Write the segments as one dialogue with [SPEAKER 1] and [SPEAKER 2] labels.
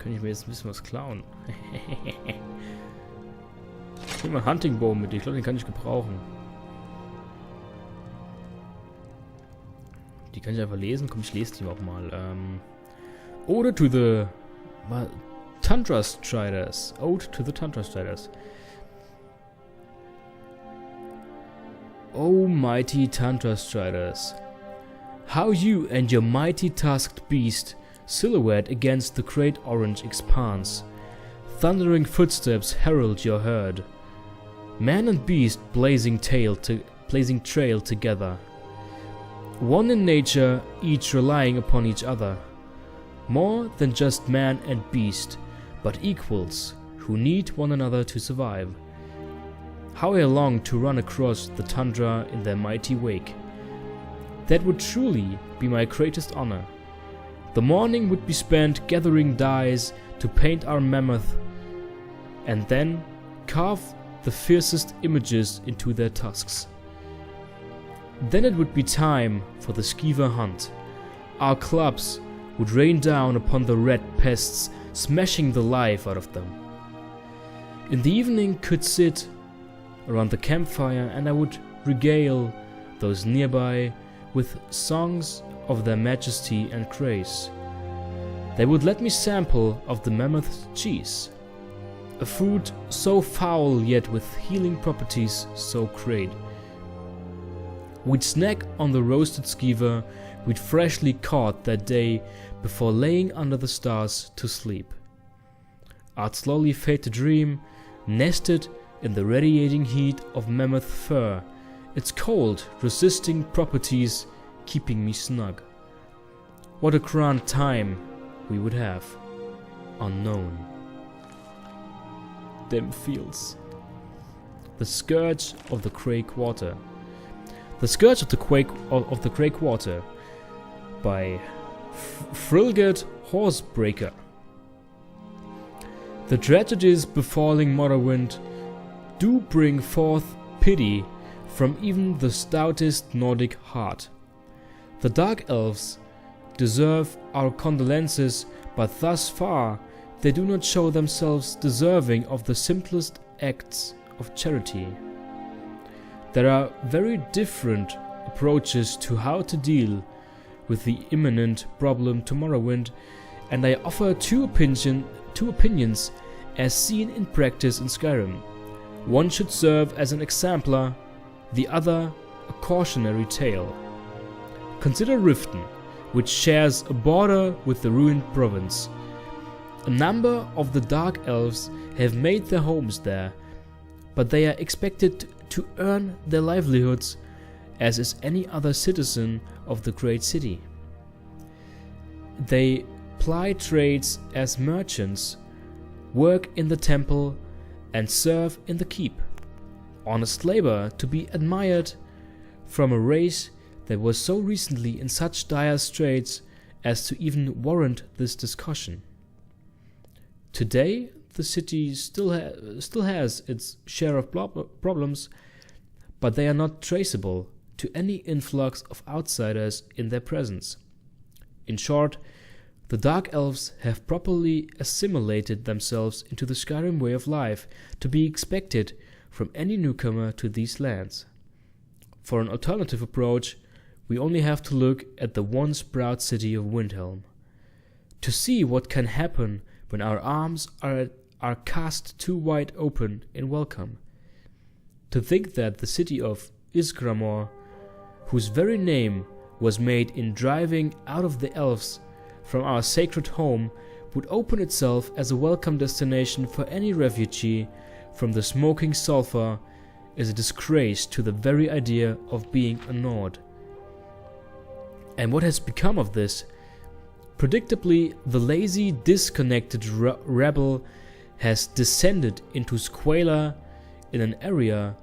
[SPEAKER 1] Kann ich mir jetzt ein bisschen was klauen? Ich nehme mal einen Huntingbow mit, ich glaube, den kann ich gebrauchen. Die kann ich einfach lesen. Komm, ich lese die auch mal. Ode to the Tundra Striders. Ode to the Tundra Striders. O mighty Tundra Striders, how you and your mighty tusked beast silhouette against the great orange expanse. Thundering footsteps herald your herd. Man and beast blazing trail together. One in nature, each relying upon each other. More than just man and beast, but equals who need one another to survive. How I long to run across the tundra in their mighty wake. That would truly be my greatest honor. The morning would be spent gathering dyes to paint our mammoth, and then carve the fiercest images into their tusks. Then it would be time for the skeever hunt. Our clubs would rain down upon the red pests, smashing the life out of them. In the evening could sit around the campfire, and I would regale those nearby with songs of their majesty and grace. They would let me sample of the mammoth cheese, a food so foul yet with healing properties so great. We'd snack on the roasted skeever we'd freshly caught that day before laying under the stars to sleep. I'd slowly fade to dream, nested in the radiating heat of mammoth fur, its cold, resisting properties keeping me snug. What a grand time we would have, unknown. Them fields. The Scourge of the Grey Quarter. The Scourge of the Grey Quarter by Frilgate Horsebreaker. The tragedies befalling Morrowind do bring forth pity from even the stoutest Nordic heart. The Dark Elves deserve our condolences, but thus far they do not show themselves deserving of the simplest acts of charity. There are very different approaches to how to deal with the imminent problem to Morrowind, and I offer two opinions as seen in practice in Skyrim. One should serve as an exemplar, the other a cautionary tale. Consider Riften, which shares a border with the ruined province. A number of the Dark Elves have made their homes there, but they are expected to earn their livelihoods as is any other citizen of the great city. They ply trades as merchants, work in the temple, and serve in the keep. Honest labor to be admired from a race that was so recently in such dire straits as to even warrant this discussion. Today, the city still has its share of problems, but they are not traceable to any influx of outsiders in their presence. In short, the Dark Elves have properly assimilated themselves into the Skyrim way of life to be expected from any newcomer to these lands. For an alternative approach, we only have to look at the once proud city of Windhelm to see what can happen when our arms are cast too wide open in welcome. To think that the city of Isgramor, whose very name was made in driving out of the elves from our sacred home, would open itself as a welcome destination for any refugee from the smoking sulfur is a disgrace to the very idea of being a Nord. And what has become of this? Predictably, the lazy, disconnected rebel has descended into squalor in an area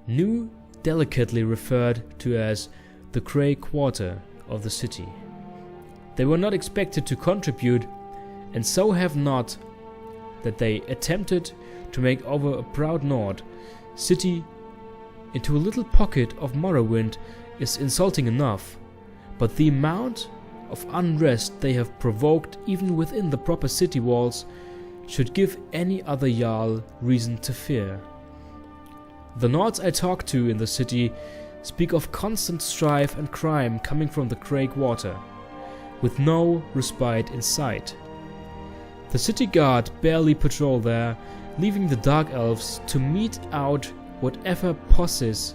[SPEAKER 1] new delicately referred to as the Grey Quarter of the city. They were not expected to contribute, and so have not, that they attempted to make over a proud Nord city into a little pocket of Morrowind is insulting enough, but the amount of unrest they have provoked even within the proper city walls should give any other Jarl reason to fear. The Nords I talk to in the city speak of constant strife and crime coming from the Crake Water, with no respite in sight. The city guard barely patrol there, leaving the Dark Elves to mete out whatever passes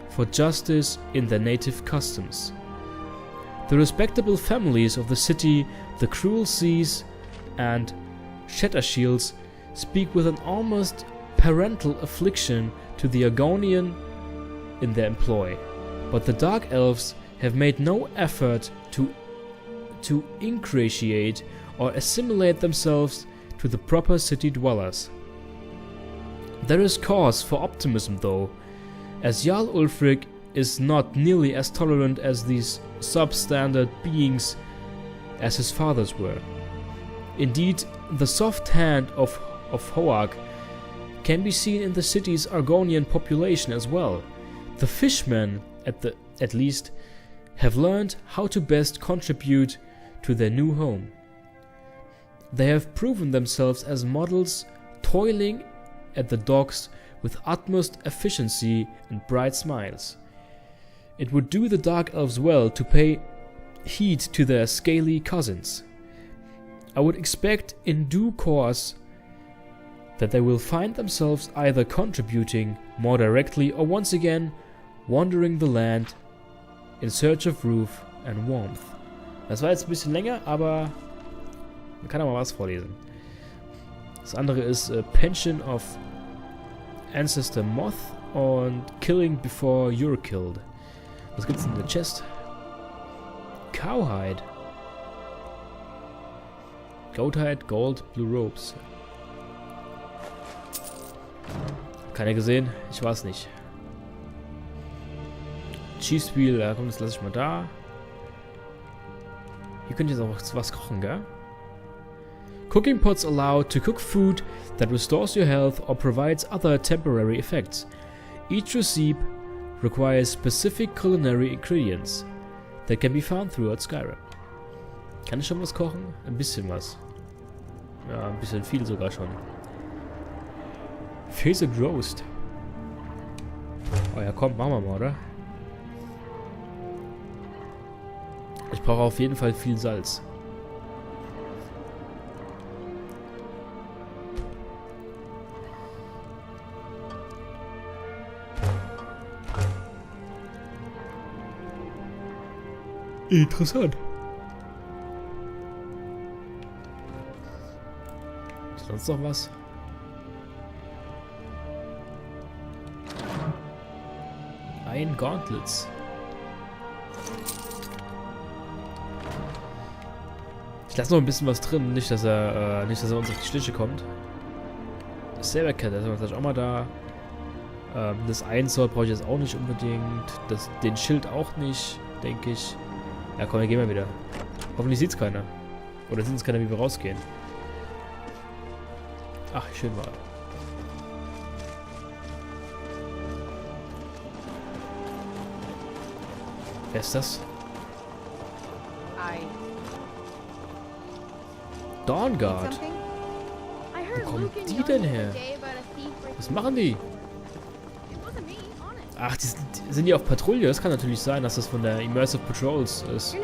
[SPEAKER 1] for justice in their native customs. The respectable families of the city, the Cruel Seas and Shattershields speak with an almost parental affliction to the Argonian in their employ, but the Dark Elves have made no effort to ingratiate or assimilate themselves to the proper city dwellers. There is cause for optimism though, as Jarl Ulfric is not nearly as tolerant as these substandard beings as his fathers were. Indeed, the soft hand of Hoag can be seen in the city's Argonian population as well. The fishmen, at least, have learned how to best contribute to their new home. They have proven themselves as models, toiling at the docks with utmost efficiency and bright smiles. It would do the Dark Elves well to pay heed to their scaly cousins. I would expect in due course that they will find themselves either contributing more directly or once again wandering the land in search of roof and warmth. Das war jetzt ein bisschen länger, aber man kann auch mal was vorlesen. Das andere ist Pension of Ancestor Moth und Killing Before You're Killed. Was gibt's in der Chest? Cowhide. Goathide, Gold, Blue Robes. Keiner gesehen? Ich weiß nicht. Cheese-Wheel, ja komm, das lasse ich mal da. Hier könnt ihr jetzt auch was kochen, gell? Cooking pots allow to cook food that restores your health or provides other temporary effects. Each recipe requires specific culinary ingredients that can be found throughout Skyrim. Kann ich schon was kochen? Ein bisschen was. Ja, ein bisschen viel sogar schon. Phased Roast. Oh ja, komm, machen wir mal, oder? Ich brauche auf jeden Fall viel Salz. Interessant. Ist sonst noch was? Ein Gauntlets. Ich lasse noch ein bisschen was drin, nicht dass er uns auf die Schliche kommt. Sabercat, das ist vielleicht auch mal da. Das Einsort brauche ich jetzt auch nicht unbedingt. Den Schild auch nicht, denke ich. Ja komm, dann gehen wir wieder. Hoffentlich sieht es keiner. Oder sieht es keiner, wie wir rausgehen. Ach, schön war. Wer ist das? Dawnguard. Wo kommen die denn her? Was machen die? Ach, sind die auf Patrouille? Das kann natürlich sein, dass das von der Immersive Patrols ist.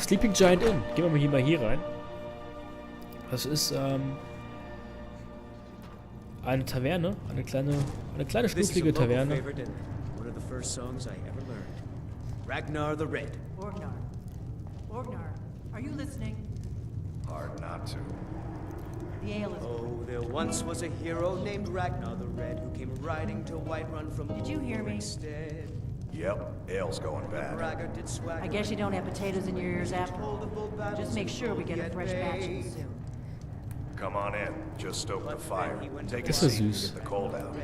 [SPEAKER 1] Sleeping Giant Inn. Gehen wir mal hier rein. Das ist eine Taverne, eine kleine schnucklige Taverne.
[SPEAKER 2] Ragnar the Red.
[SPEAKER 3] Orgnar, are you listening?
[SPEAKER 4] Hard not to.
[SPEAKER 3] The ale is...
[SPEAKER 2] Oh, there once was a hero named Ragnar the Red who came riding to Whiterun from...
[SPEAKER 3] Did you hear me?
[SPEAKER 4] Yep, ale's going bad.
[SPEAKER 3] I guess you don't have potatoes in your ears after all. Just make sure we get a fresh batch soon.
[SPEAKER 4] Come on in. Just stoke the fire. Take a
[SPEAKER 1] Das ist
[SPEAKER 4] seat and
[SPEAKER 1] süß.
[SPEAKER 4] get the cold out.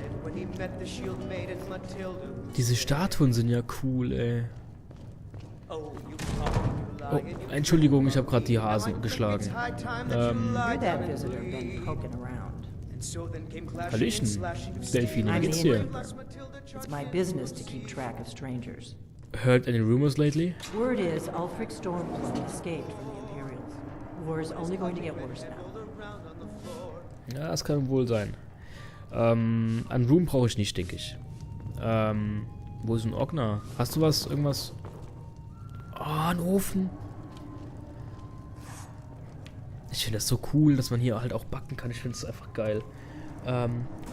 [SPEAKER 1] Diese Statuen sind ja cool, ey.
[SPEAKER 2] Oh,
[SPEAKER 1] Entschuldigung, ich habe gerade die Hasen geschlagen.
[SPEAKER 3] You're that visitor been poking around.
[SPEAKER 1] Hallöchen, Delphine, wie geht's dir?
[SPEAKER 3] It's my business to keep track of strangers.
[SPEAKER 1] Heard any rumors lately?
[SPEAKER 3] Word is Ulfric Stormcloak escaped from the Imperials. War is only going to get worse now.
[SPEAKER 1] Ja, das kann wohl sein. An Room brauche ich nicht, denke ich. Wo ist ein Ogner? Hast du was? Irgendwas? Oh, ein Ofen. Ich finde das so cool, dass man hier halt auch backen kann. Ich finde es einfach geil.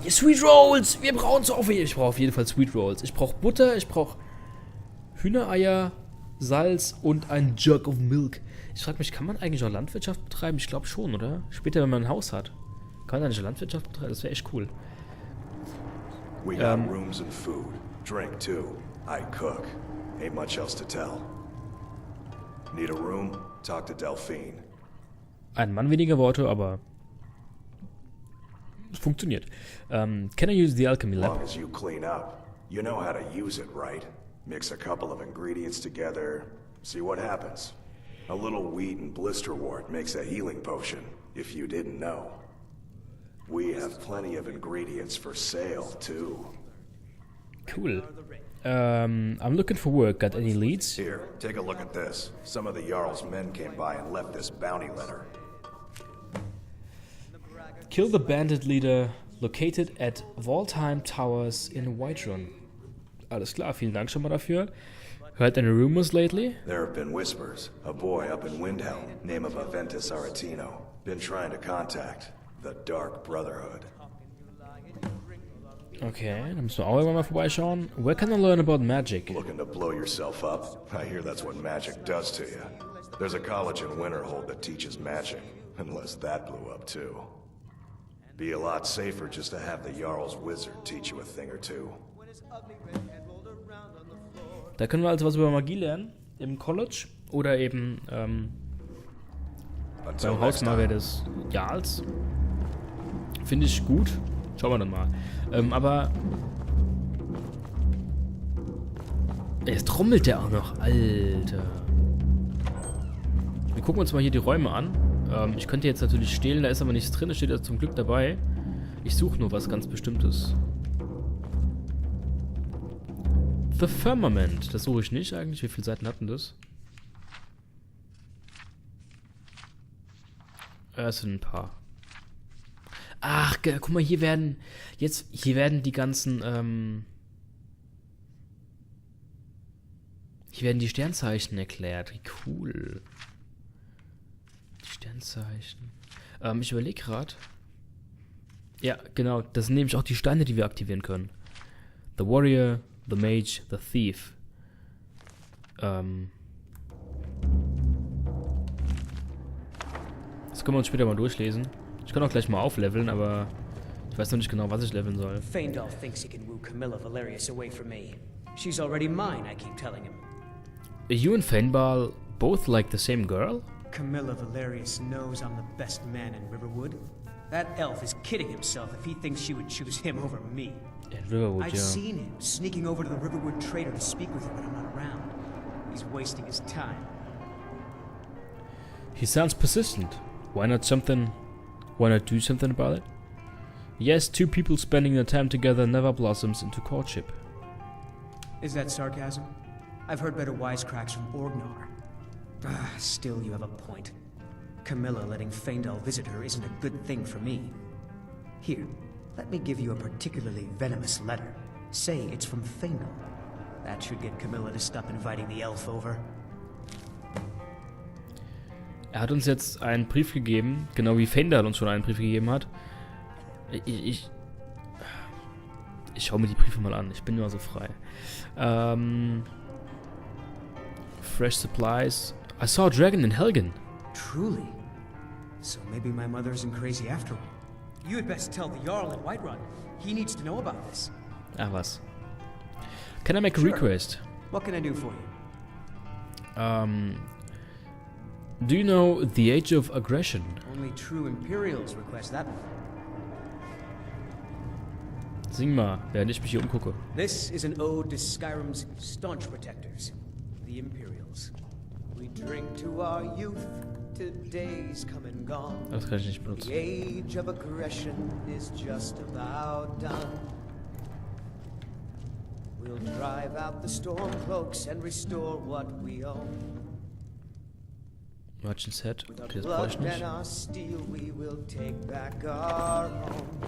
[SPEAKER 1] Sweet Rolls! Wir brauchen so viel. Ich brauche auf jeden Fall Sweet Rolls. Ich brauche Butter, ich brauche Hühnereier, Salz und ein Jug of Milk. Ich frage mich, kann man eigentlich auch Landwirtschaft betreiben? Ich glaube schon, oder? Später, wenn man ein Haus hat. Kann man eigentlich Landwirtschaft betreiben? Das wäre echt cool.
[SPEAKER 4] We got rooms and food. Drink too. I cook. Ain't much else to tell. Need a room? Talk to Delphine.
[SPEAKER 1] Ein Mann weniger Worte, aber es funktioniert. Can I use the alchemy
[SPEAKER 4] As long
[SPEAKER 1] lab?
[SPEAKER 4] as you clean up. You know how to use it, right? Mix a couple of ingredients together. See what happens. A little wheat and blisterwort makes a healing potion, if you didn't know. We have plenty of ingredients for sale, too.
[SPEAKER 1] Cool. I'm looking for work. Got any leads?
[SPEAKER 4] Here, take a look at this. Some of the Jarl's men came by and left this bounty letter.
[SPEAKER 1] Kill the bandit leader located at Waldheim Towers in Whiterun. Alles klar, vielen Dank schon mal dafür. Heard any rumors lately?
[SPEAKER 4] There have been whispers. A boy up in Windhelm, name of Aventus Aretino, been trying to contact the Dark Brotherhood.
[SPEAKER 1] Okay, dann müssen wir auch irgendwann mal vorbeischauen. Where can I learn about magic?
[SPEAKER 4] Looking to blow yourself up? I hear that's what magic does to you. There's a college in Winterhold that teaches magic, unless that blew up too. Be a lot safer just to have the Jarl's wizard teach you a thing or two.
[SPEAKER 1] Da können wir also was über Magie lernen. Im College. Oder eben
[SPEAKER 4] Until
[SPEAKER 1] beim
[SPEAKER 4] next
[SPEAKER 1] Hausmagier
[SPEAKER 4] time.
[SPEAKER 1] des Jarls. Finde ich gut. Schauen wir dann mal. Aber jetzt trommelt der auch noch. Alter. Wir gucken uns mal hier die Räume an. Ich könnte jetzt natürlich stehlen, da ist aber nichts drin. Da steht ja zum Glück dabei. Ich suche nur was ganz Bestimmtes. The Firmament. Das suche ich nicht eigentlich. Wie viele Seiten hatten das? Es sind ein paar. Ach, guck mal, hier werden die ganzen, hier werden die Sternzeichen erklärt. Wie cool. Die Sternzeichen. Ich überlege gerade. Ja, genau. Das sind nämlich auch die Steine, die wir aktivieren können. The Warrior, The Mage, The Thief. Das können wir uns später mal durchlesen. Ich kann auch gleich mal aufleveln, aber ich weiß noch nicht genau, was ich leveln soll.
[SPEAKER 2] Faendal thinks he can woo Camilla Valerius away from me. She's already mine, I keep telling him.
[SPEAKER 1] You and Faendal both like the same girl?
[SPEAKER 2] Camilla Valerius knows I'm the best man in Riverwood. That elf is kidding himself if he thinks she would choose him over me.
[SPEAKER 1] In Riverwood,
[SPEAKER 2] I've
[SPEAKER 1] ja.
[SPEAKER 2] seen him sneaking over to the Riverwood trader to speak with him when I'm not around. He's wasting his time.
[SPEAKER 1] He sounds persistent. Why not do something about it? Yes, two people spending their time together never blossoms into courtship.
[SPEAKER 2] Is that sarcasm? I've heard better wisecracks from Orgnar. Still, you have a point. Camilla letting Faendal visit her isn't a good thing for me. Here, let me give you a particularly venomous letter. Say it's from Faendal. That should get Camilla to stop inviting the elf over.
[SPEAKER 1] Er hat uns jetzt einen Brief gegeben, genau wie Faendal uns schon einen Brief gegeben hat. Ich schaue mir die Briefe mal an, ich bin immer so frei. Fresh supplies. I saw a dragon in Helgen.
[SPEAKER 2] Truly? So maybe my mother isn't crazy after all. You had best tell the Jarl in Whiterun. He needs to know about this.
[SPEAKER 1] Ah, was? Can I make a
[SPEAKER 2] Sure.
[SPEAKER 1] request?
[SPEAKER 2] What can I do for you?
[SPEAKER 1] Do you know the Age of Aggression?
[SPEAKER 2] Only true Imperials request that one.
[SPEAKER 1] Sing mal, während ich mich hier umgucke.
[SPEAKER 2] This is an ode to Skyrim's staunch protectors, the Imperials. We drink to our youth, to days come and gone.
[SPEAKER 1] Das kann ich nicht benutzen.
[SPEAKER 2] The age of aggression is just about done.
[SPEAKER 5] We'll drive out the storm cloaks and restore what we own.
[SPEAKER 1] Merchant Set.
[SPEAKER 5] With
[SPEAKER 1] Okay,
[SPEAKER 5] our
[SPEAKER 1] das brauche ich
[SPEAKER 5] blood
[SPEAKER 1] nicht.
[SPEAKER 5] and our steel, we will take back our home.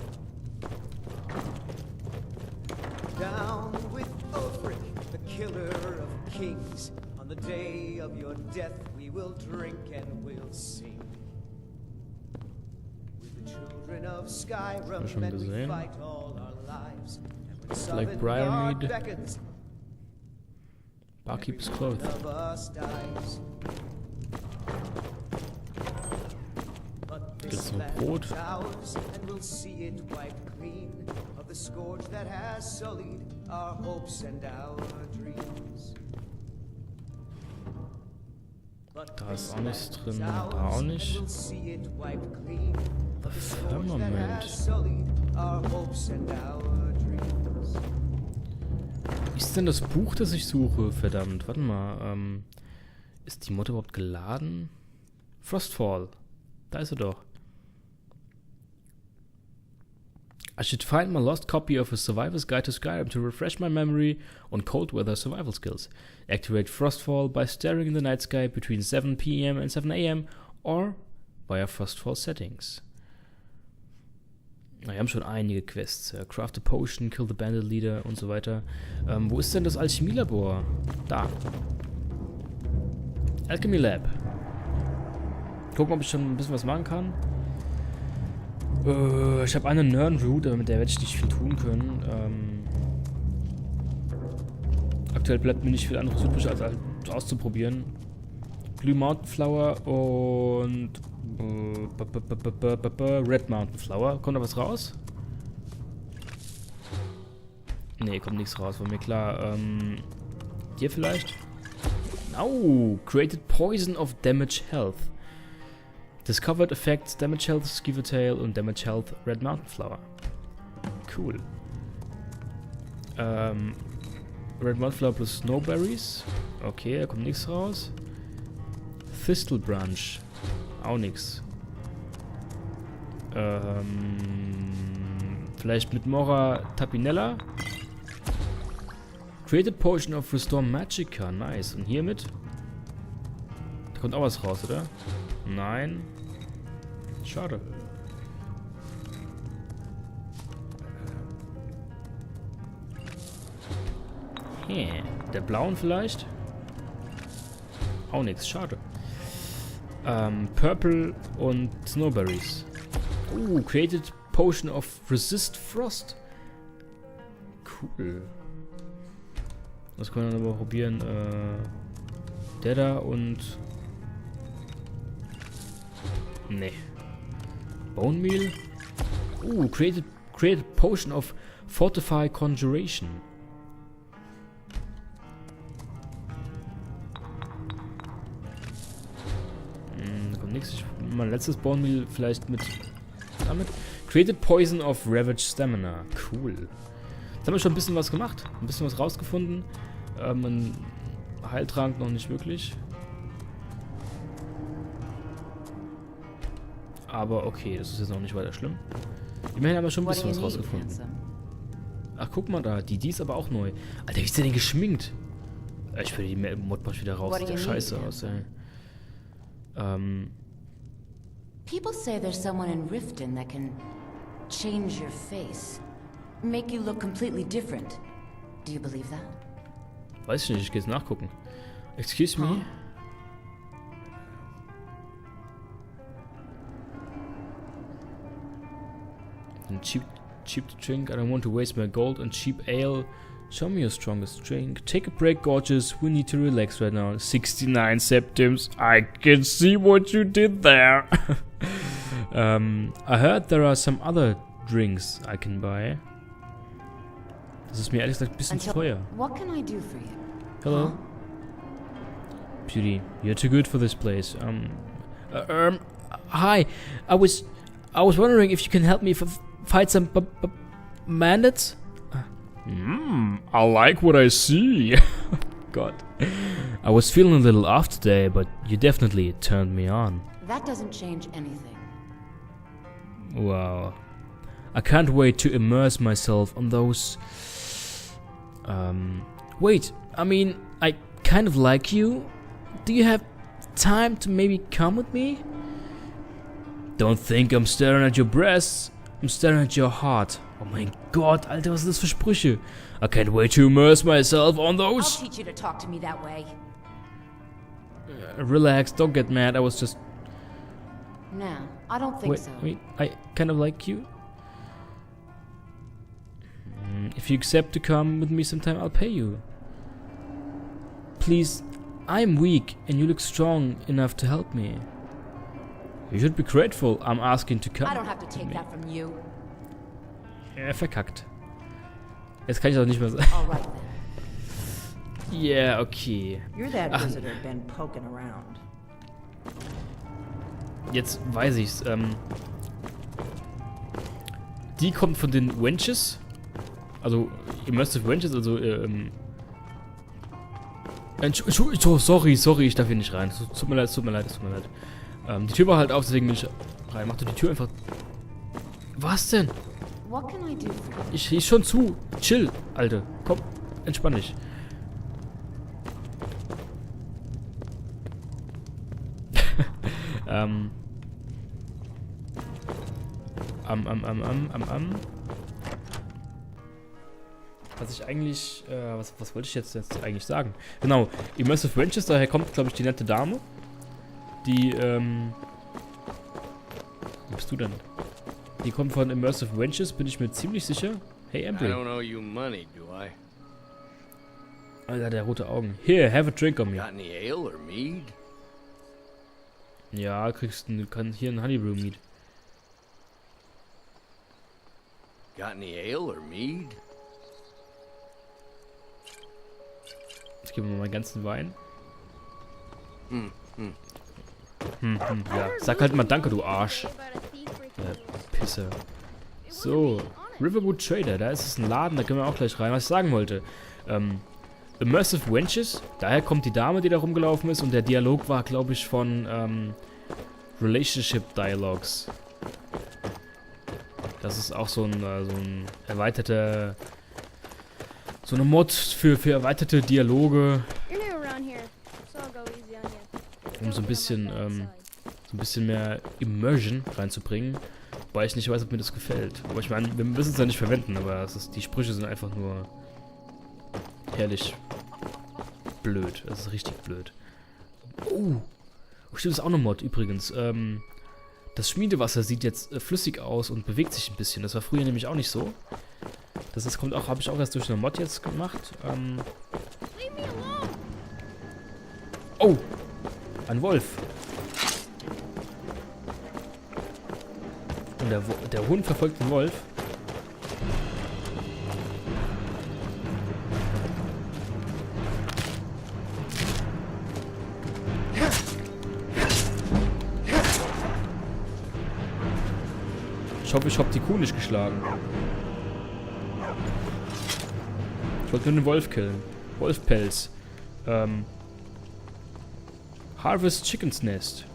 [SPEAKER 5] Down with Ulfric, the killer of kings. On the day of your death, we will drink and we'll sing. With the children of Skyrim,
[SPEAKER 1] schon
[SPEAKER 5] and we
[SPEAKER 1] gesehen.
[SPEAKER 5] fight all our lives. And when
[SPEAKER 1] Like
[SPEAKER 5] Sovngarde
[SPEAKER 1] Briarmead.
[SPEAKER 5] beckons,
[SPEAKER 1] Barkeep is
[SPEAKER 5] every
[SPEAKER 1] clothed.
[SPEAKER 5] one of us dies. But
[SPEAKER 1] Gibt's
[SPEAKER 5] this
[SPEAKER 1] noch
[SPEAKER 5] land
[SPEAKER 1] Brot?
[SPEAKER 5] is ours, and we'll see it wiped clean of the scourge that has sullied our hopes and our dreams. But
[SPEAKER 1] Da ist
[SPEAKER 5] this
[SPEAKER 1] auch nichts
[SPEAKER 5] land
[SPEAKER 1] drin.
[SPEAKER 5] is
[SPEAKER 1] Da
[SPEAKER 5] ours,
[SPEAKER 1] auch
[SPEAKER 5] and
[SPEAKER 1] nicht.
[SPEAKER 5] we'll see it wiped clean of the scourge that
[SPEAKER 1] Firmament.
[SPEAKER 5] has sullied our hopes and our dreams.
[SPEAKER 1] Wie ist denn das Buch, das ich suche? Verdammt, warte mal. Ist die Mod überhaupt geladen? Frostfall. Da ist er doch. I should find my lost copy of A Survivor's Guide to Skyrim to refresh my memory on cold weather survival skills. Activate Frostfall by staring in the night sky between 7 p.m. and 7 a.m. or via Frostfall settings. Wir haben schon einige Quests. Craft a Potion, Kill the Bandit Leader und so weiter. Wo ist denn das Alchemielabor? Da. Alchemy Lab. Gucken, ob ich schon ein bisschen was machen kann. Ich habe eine Nervöse, aber mit der werde ich nicht viel tun können. Aktuell bleibt mir nicht viel anderes übrig, als auszuprobieren. Blue Mountain Flower und Red Mountain Flower. Kommt da was raus? Nee, kommt nichts raus, war mir klar. Hier vielleicht? Oh, created poison of damage health. Discovered effects damage health Skiver Tail und damage health Red Mountain Flower. Cool. Red Mountain Flower plus Snowberries. Okay, da kommt nichts raus. Thistle Branch. Auch nichts. Vielleicht mit Mora Tapinella. Created Potion of Restore Magicka. Nice. Und hiermit? Da kommt auch was raus, oder? Nein. Schade. Der blauen vielleicht? Auch nichts. Schade. Purple und Snowberries. Created Potion of Resist Frost. Cool. Das können wir dann aber probieren. Der da und... Nee. Bone Meal. Created Potion of Fortify Conjuration. Da kommt nichts. Mein letztes Bone Meal vielleicht mit damit. Created Poison of Ravage Stamina. Cool. Jetzt haben wir schon ein bisschen was gemacht. Ein bisschen was rausgefunden. Ein Heiltrank noch nicht wirklich. Aber okay, das ist jetzt noch nicht weiter schlimm. Immerhin haben wir schon ein bisschen was rausgefunden. Ach, guck mal da. Die ist aber auch neu. Alter, wie ist der denn geschminkt? Ich will die Mod mal wieder raus. Sieht ja scheiße aus, ey.
[SPEAKER 3] People say there's someone in Riften that can change your face. Make you look completely different. Do you believe that?
[SPEAKER 1] Weiß ich nicht, ich geh jetzt nachgucken. Excuse me? And cheap to drink. I don't want to waste my gold on cheap ale. Show me your strongest drink. Take a break, gorgeous. We need to relax right now. 69 septims. I can see what you did there. I heard there are some other drinks I can buy. Das ist mir ehrlich gesagt ein bisschen zu teuer.
[SPEAKER 3] What can I do for you?
[SPEAKER 1] Hello? Beauty, you're too good for this place. Hi. I was wondering if you can help me fight some bandits? I like what I see. God. I was feeling a little off today, but you definitely turned me on.
[SPEAKER 3] That doesn't change anything.
[SPEAKER 1] Wow. I can't wait to immerse myself on those Wait, I mean, I kind of like you. Do you have time to maybe come with me? Don't think I'm staring at your breasts. I'm staring at your heart. Oh mein Gott, Alter, was sind das für Sprüche? I can't wait to immerse myself on
[SPEAKER 3] I'll
[SPEAKER 1] those.
[SPEAKER 3] teach you to talk to me that way.
[SPEAKER 1] Relax, don't get mad. I was just...
[SPEAKER 3] No, I don't think
[SPEAKER 1] Wait,
[SPEAKER 3] so.
[SPEAKER 1] wait, I kind of like you. If you accept to come with me sometime, I'll pay you. Please, I'm weak and you look strong enough to help me. You should be grateful I'm asking to come.
[SPEAKER 3] I don't have to
[SPEAKER 1] with
[SPEAKER 3] take
[SPEAKER 1] me.
[SPEAKER 3] that from you.
[SPEAKER 1] Verkackt. Jetzt kann ich auch nicht mehr sagen.
[SPEAKER 3] All right then.
[SPEAKER 1] Yeah, okay.
[SPEAKER 6] You're that visitor been poking around.
[SPEAKER 1] Jetzt weiß ich's. Die kommt von den Wenches. Also, Immersive Wenches, also, oh, sorry, ich darf hier nicht rein. Tut mir leid. Die Tür war halt auf, deswegen bin ich rein. Mach doch die Tür einfach. Was denn?
[SPEAKER 3] What can I do for you?
[SPEAKER 1] Ich schon zu. Chill, Alte. Komm, entspann dich. Was ich eigentlich, was wollte ich jetzt eigentlich sagen? Genau, Immersive Wenches, daher kommt, glaube ich, die nette Dame. Die, wo bist du denn? Die kommt von Immersive Wenches, bin ich mir ziemlich sicher. Hey,
[SPEAKER 7] I
[SPEAKER 1] Embry.
[SPEAKER 7] don't owe you money, do I?
[SPEAKER 1] Alter, der rote Augen. Here, have a drink on me.
[SPEAKER 7] Got any ale or mead?
[SPEAKER 1] Ja, kann hier ein Honeybrew Mead.
[SPEAKER 7] Got any ale or mead?
[SPEAKER 1] Ich gebe mir mal meinen ganzen Wein.
[SPEAKER 7] Hm.
[SPEAKER 1] Ja, sag halt mal Danke, du Arsch. Pisse. So, Riverwood Trader, da ist es ein Laden, da können wir auch gleich rein. Was ich sagen wollte, Immersive Wenches, daher kommt die Dame, die da rumgelaufen ist, und der Dialog war, glaube ich, von Relationship Dialogues. Das ist auch so ein erweiterter, so eine Mod für erweiterte Dialoge,
[SPEAKER 8] You're new around here, so I'll go easy on you.
[SPEAKER 1] um so ein bisschen mehr Immersion reinzubringen. Wobei ich nicht weiß, ob mir das gefällt. Aber ich meine, wir müssen es ja nicht verwenden, aber die Sprüche sind einfach nur herrlich blöd. Das ist richtig blöd. Oh, stimmt, das ist auch eine Mod übrigens. Das Schmiedewasser sieht jetzt flüssig aus und bewegt sich ein bisschen. Das war früher nämlich auch nicht so. Habe ich auch erst durch eine Mod jetzt gemacht. Oh, ein Wolf. Und der Hund verfolgt den Wolf. Ich hoffe, ich habe die Kuh nicht geschlagen. Ich wollte nur den Wolf killen. Wolfpelz. Harvest Chicken's Nest.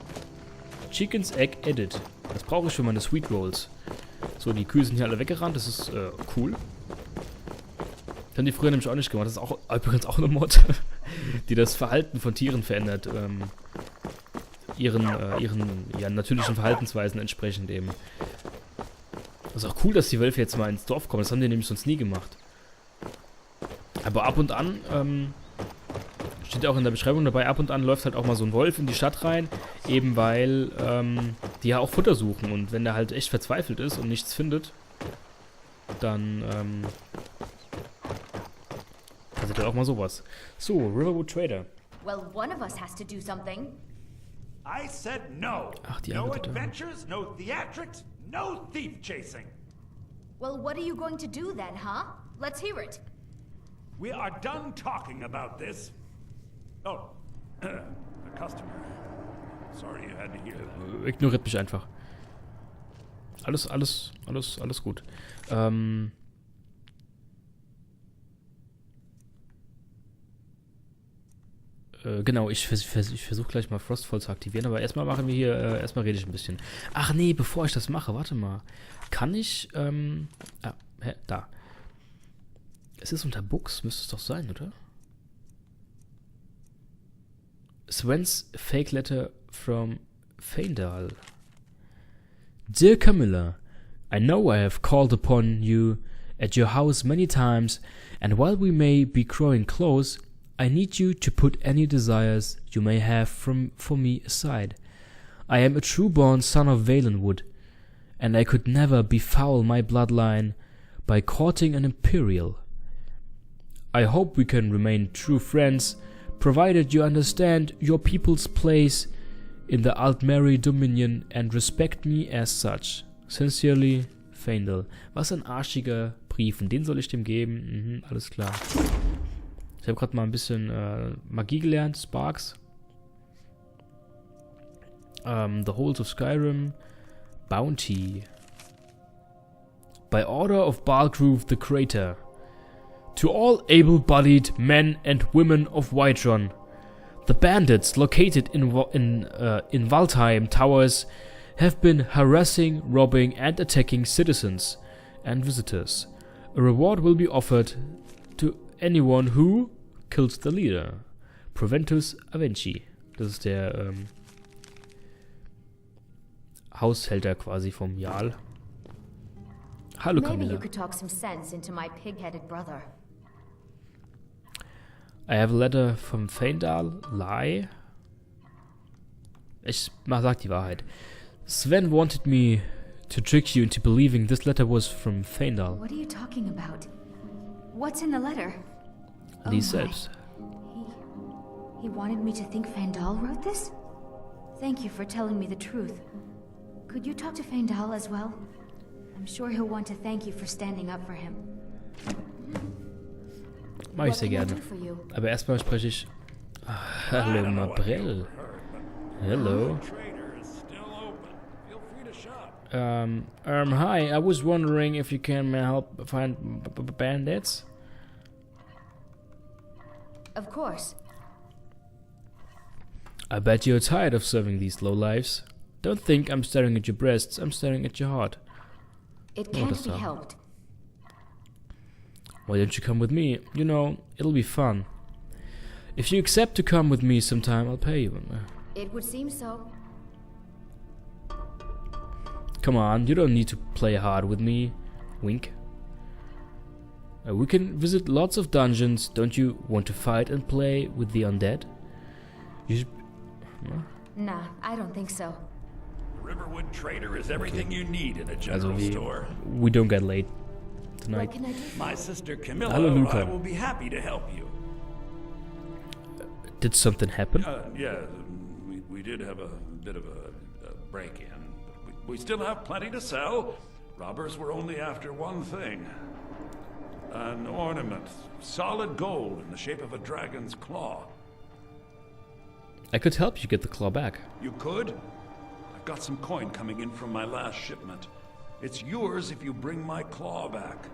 [SPEAKER 1] Chicken's Egg Edit. Das brauche ich für meine Sweet Rolls. So, die Kühe sind hier alle weggerannt. Das ist cool. Das haben die früher nämlich auch nicht gemacht. Das ist auch übrigens auch eine Mod, die das Verhalten von Tieren verändert. Ihren natürlichen Verhaltensweisen entsprechend eben. Das ist auch cool, dass die Wölfe jetzt mal ins Dorf kommen. Das haben die nämlich sonst nie gemacht. Aber ab und an, steht auch in der Beschreibung dabei, ab und an läuft halt auch mal so ein Wolf in die Stadt rein, eben weil die ja auch Futter suchen. Und wenn der halt echt verzweifelt ist und nichts findet, dann passiert halt auch mal sowas. So, Riverwood Trader.
[SPEAKER 3] Well, one of us has to do something.
[SPEAKER 9] I said no.
[SPEAKER 1] Ach, die
[SPEAKER 9] No
[SPEAKER 1] arme Dame.
[SPEAKER 9] adventures, no theatrics, no thief chasing.
[SPEAKER 3] Well, what are you going to do then, huh? Let's hear it.
[SPEAKER 9] We are done talking about this. Oh, a customer. Sorry you had to hear that.
[SPEAKER 1] Ignoriert mich einfach. Alles gut. Genau, ich versuche gleich mal Frostfall zu aktivieren, aber erstmal machen wir hier, erstmal rede ich ein bisschen. Ach nee, bevor ich das mache, warte mal. Kann ich, da. Es ist unter Books, müsste es doch sein, oder? Sven's fake letter from Feindal. Dear Camilla, I know I have called upon you at your house many times, and while we may be growing close, I need you to put any desires you may have for me aside. I am a true-born son of Valenwood, and I could never befoul my bloodline by courting an Imperial. I hope we can remain true friends, provided you understand your people's place in the Altmeri Dominion and respect me as such. Sincerely, Feindal. Was ein arschiger Brief. Und den soll ich dem geben? Alles klar. Ich habe gerade mal ein bisschen Magie gelernt. Sparks. The Halls of Skyrim. Bounty. By order of Balgrove the Crater. To all able-bodied men and women of Whiterun, the bandits located in Waldheim Towers have been harassing, robbing, and attacking citizens and visitors. A reward will be offered to anyone who kills the leader. Proventus Avenci. Das ist der Haushälter quasi vom Jarl. Hallo Camilla.
[SPEAKER 10] Maybe you could talk some sense into my pig-headed brother.
[SPEAKER 1] I have a letter from Feindal. Lie. Ich sag die Wahrheit. Sven wanted me to trick you into believing this letter was from Feindal.
[SPEAKER 10] What are you talking about? What's in the letter?
[SPEAKER 1] Lies selbst.
[SPEAKER 10] He wanted me to think Feindal wrote this? Thank you for telling me the truth. Could you talk to Feindal as well? I'm sure he'll want to thank you for standing up for him.
[SPEAKER 1] Mach ich sehr gerne. Aber erstmal spreche ich... Hallo Mabrell. Hello. Hi, I was wondering if you can help find bandits?
[SPEAKER 10] Of course.
[SPEAKER 1] I bet you're tired of serving these lowlifes. Don't think I'm staring at your breasts, I'm staring at your heart.
[SPEAKER 10] It can't be helped.
[SPEAKER 1] Why don't you come with me? You know, it'll be fun. If you accept to come with me sometime, I'll pay you.
[SPEAKER 10] It would seem so.
[SPEAKER 1] Come on, you don't need to play hard with me. Wink. We can visit lots of dungeons. Don't you want to fight and play with the undead? You should...
[SPEAKER 10] Nah, I don't think so.
[SPEAKER 9] Riverwood Trader is everything you need in a general store.
[SPEAKER 1] We don't get late tonight.
[SPEAKER 10] What can I do?
[SPEAKER 9] My sister Camilla,
[SPEAKER 1] Hello,
[SPEAKER 9] I will be happy to help you.
[SPEAKER 1] Did something happen?
[SPEAKER 9] Yeah, we did have a bit of a break-in. But we still have plenty to sell. Robbers were only after one thing. An ornament, solid gold in the shape of a dragon's claw.
[SPEAKER 1] I could help you get the claw back.
[SPEAKER 9] You could? I've got some coin coming in from my last shipment. It's yours if you bring my claw back.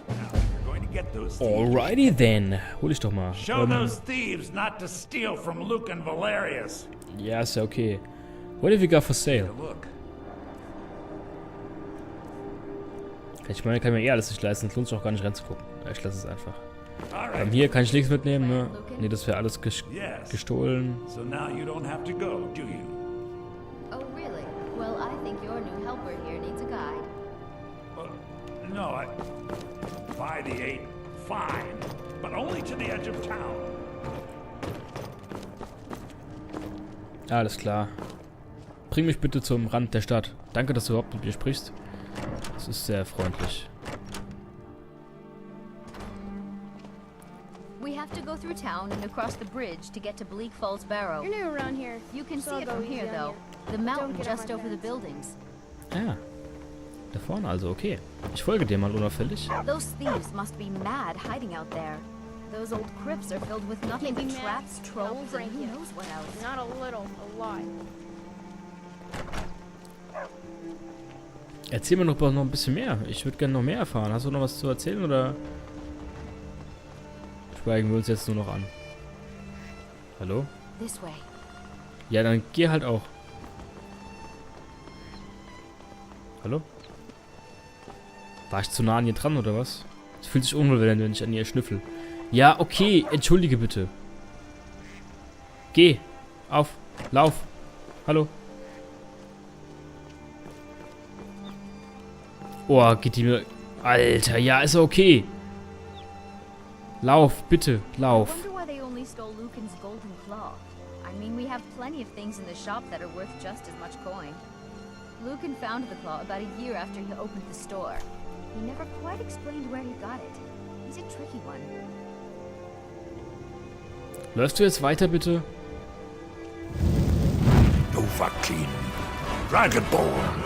[SPEAKER 9] Now, you're going to get those thieves.
[SPEAKER 1] Alrighty then. Hol ich doch mal.
[SPEAKER 9] Show those thieves not to steal from Luke and Valerius.
[SPEAKER 1] Ja, ist ja okay. What have you got for sale?
[SPEAKER 9] Look.
[SPEAKER 1] Ich meine, kann mir eh alles nicht leisten. Es lohnt sich auch gar nicht reinzugucken. Ich lasse es einfach. Hier kann ich nichts mitnehmen, ne? Ne, das wäre alles gestohlen.
[SPEAKER 9] So now you don't have to go, do you?
[SPEAKER 10] Oh, really? Well, I think your new helper here needs a guide.
[SPEAKER 9] No, by the 8, fine, but only to the edge of town.
[SPEAKER 1] Alles klar. Bring mich bitte zum Rand der Stadt. Danke, dass du überhaupt mit mir sprichst. Das ist sehr freundlich.
[SPEAKER 10] We have to go through town and across the bridge to get to Bleak Falls Barrow.
[SPEAKER 8] You're new around here.
[SPEAKER 10] You can
[SPEAKER 8] so
[SPEAKER 10] see it from here, though. The mountain just over the buildings.
[SPEAKER 1] Ah. Da vorne also, okay. Ich folge dir mal unauffällig.
[SPEAKER 10] Those thieves must be mad hiding out there. Those old crypts are filled with nothing but traps, trolls, and who knows what else.
[SPEAKER 8] Not a little, a lot.
[SPEAKER 1] Erzähl mir noch ein bisschen mehr. Ich würde gerne noch mehr erfahren. Hast du noch was zu erzählen oder schweigen wir uns jetzt nur noch an? Hallo?
[SPEAKER 10] This way.
[SPEAKER 1] Ja, dann geh halt auch. Hallo? War ich zu nah an ihr dran oder was? Es fühlt sich unwohl, wenn ich an ihr schnüffel. Ja, okay, entschuldige bitte. Geh. Auf. Lauf. Hallo. Oh, geht die mir... Alter, ja, ist okay. Lauf, bitte, lauf.
[SPEAKER 10] I wonder why they only stole Lucan's golden claw. I mean, we have plenty of things in the shop that are worth just as much coin. Lucan found the claw about a year after he opened the store. He never quite explained where he got it. He's a tricky one.
[SPEAKER 1] Läufst du jetzt weiter, bitte?
[SPEAKER 9] Dovahkiin, Dragonborn,